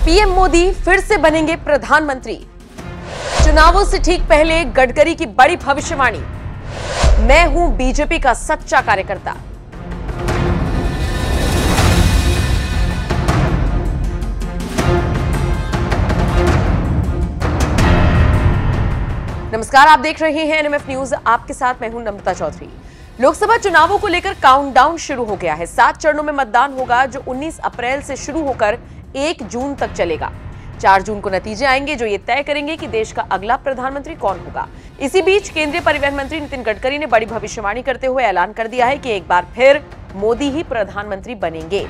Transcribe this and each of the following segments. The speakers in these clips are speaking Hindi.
पीएम मोदी फिर से बनेंगे प्रधानमंत्री। चुनावों से ठीक पहले गडकरी की बड़ी भविष्यवाणी। मैं हूं बीजेपी का सच्चा कार्यकर्ता। नमस्कार, आप देख रहे हैं एनएमएफ न्यूज। आपके साथ मैं हूं नम्रता चौधरी। लोकसभा चुनावों को लेकर काउंटडाउन शुरू हो गया है। 7 चरणों में मतदान होगा जो 19 अप्रैल से शुरू होकर 1 जून तक चलेगा। 4 जून को नतीजे आएंगे जो ये तय करेंगे कि देश का अगला प्रधानमंत्री कौन होगा। इसी बीच केंद्रीय परिवहन मंत्री नितिन गडकरी ने बड़ी भविष्यवाणी करते हुए ऐलान कर दिया है कि एक बार फिर मोदी ही प्रधानमंत्री बनेंगे।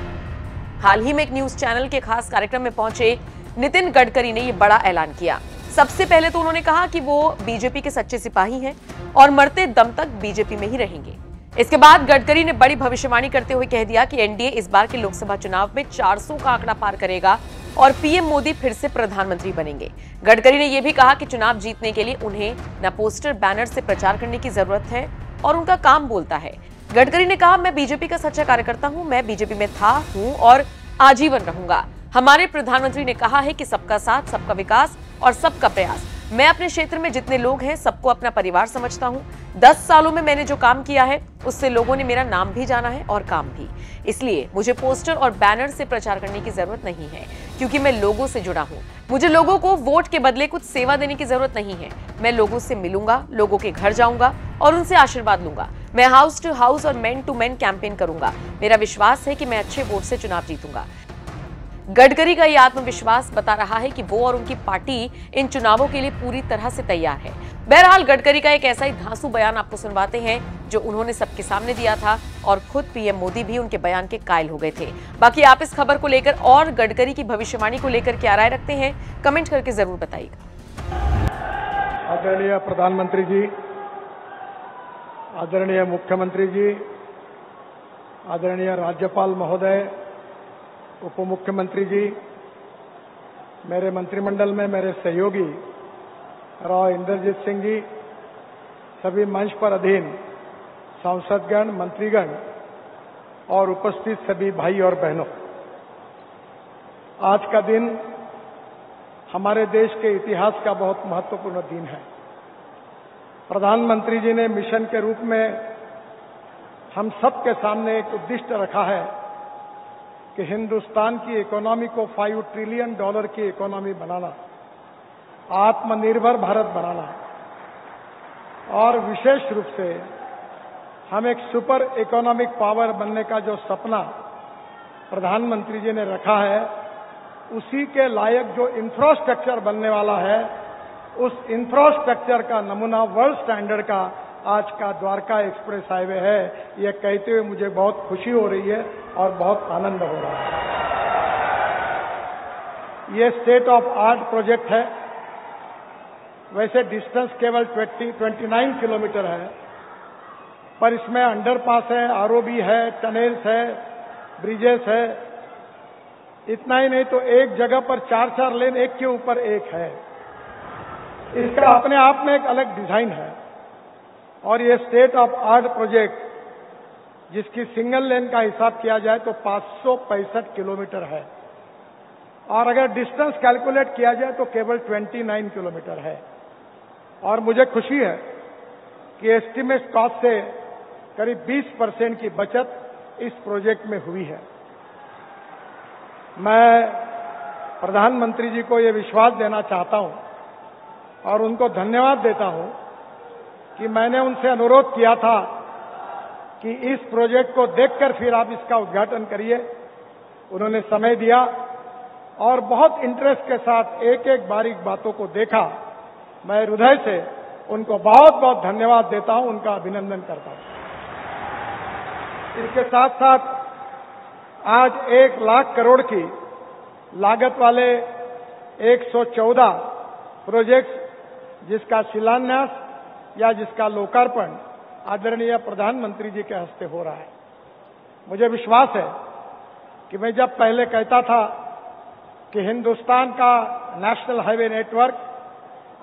हाल ही में एक न्यूज चैनल के खास कार्यक्रम में पहुंचे नितिन गडकरी ने यह बड़ा ऐलान किया। सबसे पहले तो उन्होंने कहा कि वो बीजेपी के सच्चे सिपाही हैं और मरते दम तक बीजेपी में ही रहेंगे। इसके बाद गडकरी ने बड़ी भविष्यवाणी करते हुए कह दिया कि एनडीए इस बार के लोकसभा चुनाव में 400 का आंकड़ा पार करेगा और पीएम मोदी फिर से प्रधानमंत्री बनेंगे। गडकरी ने यह भी कहा कि चुनाव जीतने के लिए उन्हें न पोस्टर बैनर से प्रचार करने की जरूरत है और उनका काम बोलता है। गडकरी ने कहा, मैं बीजेपी का सच्चा कार्यकर्ता हूं, मैं बीजेपी में था, हूं और आजीवन रहूंगा। हमारे प्रधानमंत्री ने कहा है कि सबका साथ, सबका विकास और सबका प्रयास। मैं अपने क्षेत्र में जितने लोग हैं सबको अपना परिवार समझता हूं। 10 सालों में मैंने जो काम किया है उससे लोगों ने मेरा नाम भी जाना है और काम भी। इसलिए मुझे पोस्टर और बैनर से प्रचार करने की जरूरत नहीं है, क्योंकि मैं लोगों से जुड़ा हूं। मुझे लोगों को वोट के बदले कुछ सेवा देने की जरूरत नहीं है। मैं लोगों से मिलूंगा, लोगों के घर जाऊंगा और उनसे आशीर्वाद लूंगा। मैं हाउस टू हाउस और मैन टू मैन कैंपेन करूंगा। मेरा विश्वास है कि मैं अच्छे वोट से चुनाव जीतूंगा। गडकरी का यह आत्मविश्वास बता रहा है कि वो और उनकी पार्टी इन चुनावों के लिए पूरी तरह से तैयार है। बहरहाल गडकरी का एक ऐसा ही धांसू बयान आपको सुनवाते हैं जो उन्होंने सबके सामने दिया था और खुद पीएम मोदी भी उनके बयान के कायल हो गए थे। बाकी आप इस खबर को लेकर और गडकरी की भविष्यवाणी को लेकर क्या राय रखते हैं, कमेंट करके जरूर बताइएगा। आदरणीय प्रधानमंत्री जी, आदरणीय मुख्यमंत्री जी, आदरणीय राज्यपाल महोदय, उप मुख्यमंत्री जी, मेरे मंत्रिमंडल में मेरे सहयोगी राव इंद्रजीत सिंह जी, सभी मंच पर अधीन सांसदगण, मंत्रीगण और उपस्थित सभी भाई और बहनों, आज का दिन हमारे देश के इतिहास का बहुत महत्वपूर्ण दिन है। प्रधानमंत्री जी ने मिशन के रूप में हम सबके सामने एक उद्दिष्ट रखा है कि हिंदुस्तान की इकोनॉमी को $5 ट्रिलियन की इकोनॉमी बनाना, आत्मनिर्भर भारत बनाना और विशेष रूप से हम एक सुपर इकोनॉमिक पावर बनने का जो सपना प्रधानमंत्री जी ने रखा है, उसी के लायक जो इंफ्रास्ट्रक्चर बनने वाला है, उस इंफ्रास्ट्रक्चर का नमूना वर्ल्ड स्टैंडर्ड का आज का द्वारका एक्सप्रेस हाईवे है। यह कहते हुए मुझे बहुत खुशी हो रही है और बहुत आनंद हो रहा है। ये स्टेट ऑफ आर्ट प्रोजेक्ट है। वैसे डिस्टेंस केवल 29 किलोमीटर है, पर इसमें अंडरपास है, आरओबी है, टनल्स है, ब्रिजेस है। इतना ही नहीं तो एक जगह पर 4-4 लेन एक के ऊपर एक है। इसका अपने आप में एक अलग डिजाइन है और ये स्टेट ऑफ आर्ट प्रोजेक्ट, जिसकी सिंगल लेन का हिसाब किया जाए तो 565 किलोमीटर है और अगर डिस्टेंस कैलकुलेट किया जाए तो केवल 29 किलोमीटर है। और मुझे खुशी है कि एस्टीमेट कॉस्ट से करीब 20% की बचत इस प्रोजेक्ट में हुई है। मैं प्रधानमंत्री जी को ये विश्वास देना चाहता हूं और उनको धन्यवाद देता हूं कि मैंने उनसे अनुरोध किया था कि इस प्रोजेक्ट को देखकर फिर आप इसका उद्घाटन करिए। उन्होंने समय दिया और बहुत इंटरेस्ट के साथ एक एक बारीक बातों को देखा। मैं हृदय से उनको बहुत बहुत धन्यवाद देता हूं, उनका अभिनंदन करता हूं। इसके साथ साथ आज 1 लाख करोड़ की लागत वाले 114 प्रोजेक्ट्स जिसका शिलान्यास या जिसका लोकार्पण आदरणीय प्रधानमंत्री जी के हस्ते हो रहा है। मुझे विश्वास है कि मैं जब पहले कहता था कि हिंदुस्तान का नेशनल हाईवे नेटवर्क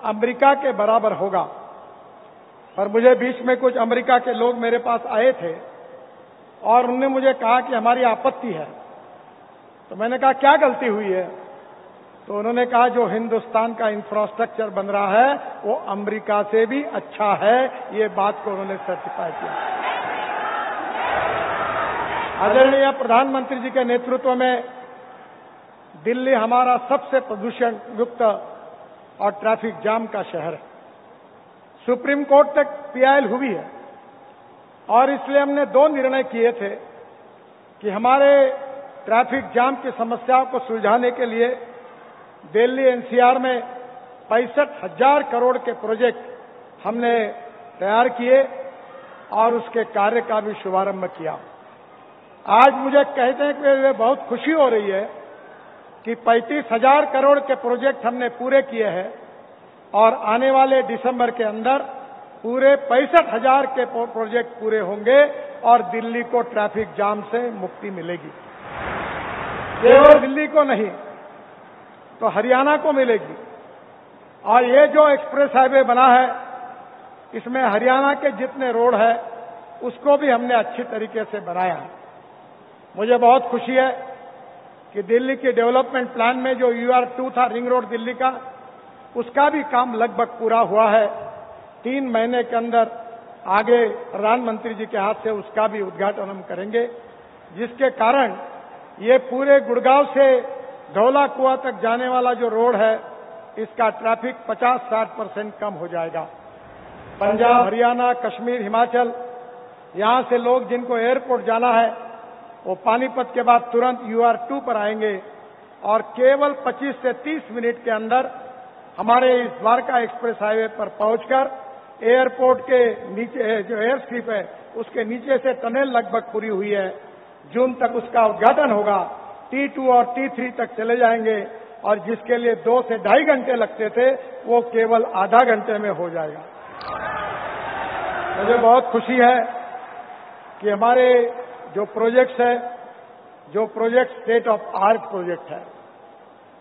अमेरिका के बराबर होगा, पर मुझे बीच में कुछ अमेरिका के लोग मेरे पास आए थे और उन्होंने मुझे कहा कि हमारी आपत्ति है। तो मैंने कहा क्या गलती हुई है? तो उन्होंने कहा जो हिंदुस्तान का इंफ्रास्ट्रक्चर बन रहा है वो अमेरिका से भी अच्छा है, ये बात को उन्होंने सर्टिफाई किया। आदरणीय प्रधानमंत्री जी के नेतृत्व में दिल्ली हमारा सबसे प्रदूषण युक्त और ट्रैफिक जाम का शहर है। सुप्रीम कोर्ट तक पीआईएल हुई है और इसलिए हमने 2 निर्णय किए थे कि हमारे ट्रैफिक जाम की समस्याओं को सुलझाने के लिए दिल्ली एनसीआर में 65,000 करोड़ के प्रोजेक्ट हमने तैयार किए और उसके कार्य का भी शुभारंभ किया। आज मुझे कहते हैं कि बहुत खुशी हो रही है कि 35,000 करोड़ के प्रोजेक्ट हमने पूरे किए हैं और आने वाले दिसंबर के अंदर पूरे 65,000 के प्रोजेक्ट पूरे होंगे और दिल्ली को ट्रैफिक जाम से मुक्ति मिलेगी। केवल दिल्ली को नहीं तो हरियाणा को मिलेगी। और ये जो एक्सप्रेस हाईवे बना है इसमें हरियाणा के जितने रोड है उसको भी हमने अच्छी तरीके से बनाया है। मुझे बहुत खुशी है कि दिल्ली के डेवलपमेंट प्लान में जो UR2 था रिंग रोड दिल्ली का, उसका भी काम लगभग पूरा हुआ है। 3 महीने के अंदर आगे प्रधानमंत्री जी के हाथ से उसका भी उद्घाटन हम करेंगे, जिसके कारण ये पूरे गुड़गांव से धौला कुआं तक जाने वाला जो रोड है इसका ट्रैफिक 50-60% कम हो जाएगा। पंजाब, हरियाणा, कश्मीर, हिमाचल, यहां से लोग जिनको एयरपोर्ट जाना है वो पानीपत के बाद तुरंत UR2 पर आएंगे और केवल 25 से 30 मिनट के अंदर हमारे इस द्वारका एक्सप्रेस हाईवे पर पहुंचकर एयरपोर्ट के नीचे जो एयर स्ट्रिप है उसके नीचे से टनल लगभग पूरी हुई है। जून तक उसका उद्घाटन होगा। T2 और T3 तक चले जाएंगे और जिसके लिए 2 से 2.5 घंटे लगते थे वो केवल आधा घंटे में हो जाएगा। मुझे बहुत खुशी है कि हमारे जो प्रोजेक्ट्स है, जो project state of art project है,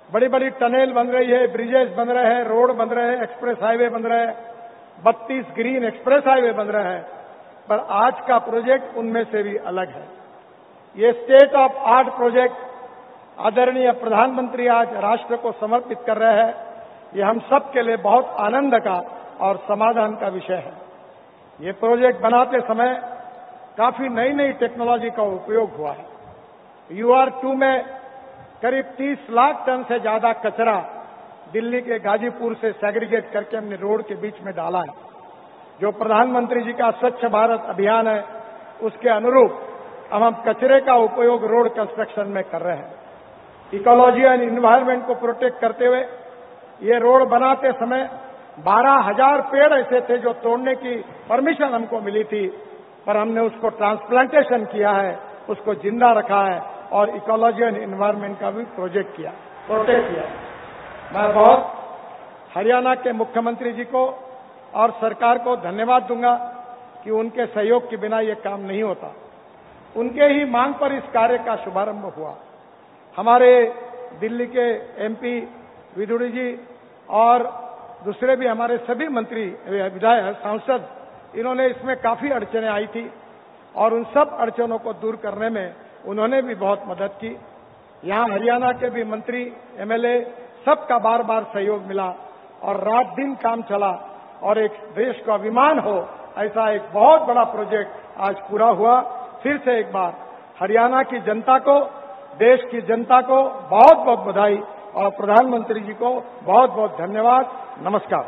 बड़ी बड़ी टनल बन रही है, ब्रिजेस बन रहे हैं, रोड बन रहे हैं, एक्सप्रेस हाईवे बन रहे हैं, 32 ग्रीन एक्सप्रेस हाईवे बन रहे हैं, पर आज का प्रोजेक्ट उनमें से भी अलग है। ये स्टेट ऑफ आर्ट प्रोजेक्ट आदरणीय प्रधानमंत्री आज राष्ट्र को समर्पित कर रहे हैं। ये हम सब के लिए बहुत आनंद का और समाधान का विषय है। ये प्रोजेक्ट बनाते समय काफी नई नई टेक्नोलॉजी का उपयोग हुआ है। UR2 में करीब 30 लाख टन से ज्यादा कचरा दिल्ली के गाजीपुर से सेग्रीगेट करके हमने रोड के बीच में डाला है। जो प्रधानमंत्री जी का स्वच्छ भारत अभियान है उसके अनुरूप अब हम कचरे का उपयोग रोड कंस्ट्रक्शन में कर रहे हैं। इकोलॉजी एंड इन्वायरमेंट को प्रोटेक्ट करते हुए ये रोड बनाते समय 12,000 पेड़ ऐसे थे जो तोड़ने की परमिशन हमको मिली थी, पर हमने उसको ट्रांसप्लांटेशन किया है, उसको जिंदा रखा है और इकोलॉजी एंड इन्वायरमेंट का भी प्रोटेक्ट किया। मैं बहुत हरियाणा के मुख्यमंत्री जी को और सरकार को धन्यवाद दूंगा कि उनके सहयोग के बिना ये काम नहीं होता। उनके ही मांग पर इस कार्य का शुभारंभ हुआ। हमारे दिल्ली के MP विदुड़ी जी और दूसरे भी हमारे सभी मंत्री, विधायक, सांसद, इन्होंने इसमें काफी अड़चनें आई थी और उन सब अड़चनों को दूर करने में उन्होंने भी बहुत मदद की। यहाँ हरियाणा के भी मंत्री, MLA सबका बार बार सहयोग मिला और रात दिन काम चला और एक देश का अभिमान हो ऐसा एक बहुत बड़ा प्रोजेक्ट आज पूरा हुआ। फिर से एक बार हरियाणा की जनता को, देश की जनता को बहुत बहुत बधाई और प्रधानमंत्री जी को बहुत बहुत धन्यवाद। नमस्कार।